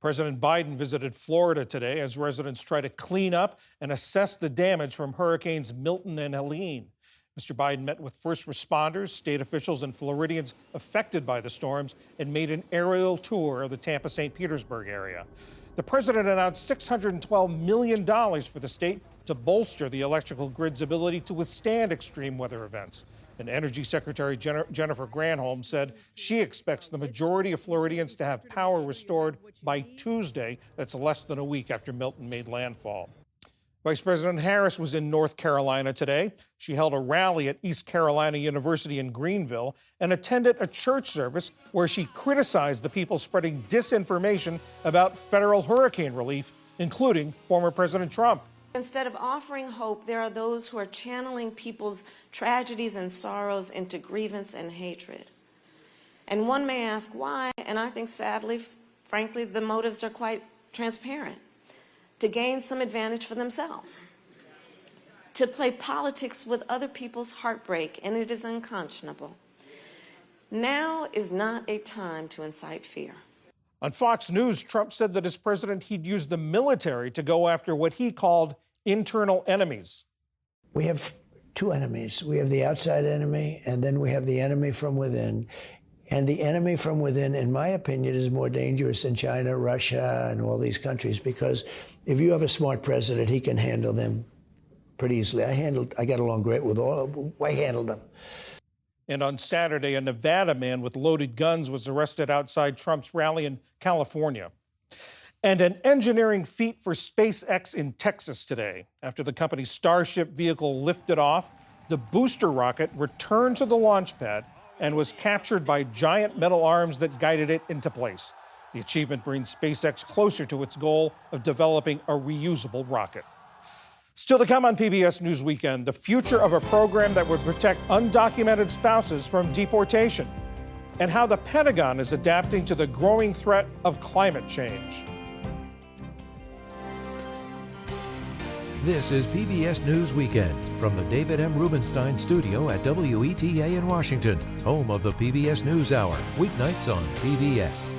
President Biden visited Florida today as residents try to clean up and assess the damage from hurricanes Milton and Helene. Mr. Biden met with first responders, state officials, and Floridians affected by the storms and made an aerial tour of the Tampa-St. Petersburg area. The president announced $612 million for the state to bolster the electrical grid's ability to withstand extreme weather events. And Energy Secretary Jennifer Granholm said she expects the majority of Floridians to have power restored by Tuesday. That's less than a week after Milton made landfall. Vice President Harris was in North Carolina today. She held a rally at East Carolina University in Greenville and attended a church service where she criticized the people spreading disinformation about federal hurricane relief, including former President Trump. Instead of offering hope, there are those who are channeling people's tragedies and sorrows into grievance and hatred. And one may ask why, and I think sadly, frankly, the motives are quite transparent. To gain some advantage for themselves. To play politics with other people's heartbreak, and it is unconscionable. Now is not a time to incite fear. On Fox News, Trump said that as president, he'd use the military to go after what he called internal enemies. We have two enemies. We have the outside enemy, and then we have the enemy from within. And the enemy from within, in my opinion, is more dangerous than China, Russia, and all these countries, because if you have a smart president, he can handle them pretty easily. I got along great with all. I handled them. And on Saturday, a Nevada man with loaded guns was arrested outside Trump's rally in California. And an engineering feat for SpaceX in Texas today. After the company's Starship vehicle lifted off, the booster rocket returned to the launch pad and was captured by giant metal arms that guided it into place. The achievement brings SpaceX closer to its goal of developing a reusable rocket. Still to come on PBS News Weekend, the future of a program that would protect undocumented spouses from deportation, and how the Pentagon is adapting to the growing threat of climate change. This is PBS News Weekend from the David M. Rubenstein studio at WETA in Washington, home of the PBS NewsHour, weeknights on PBS.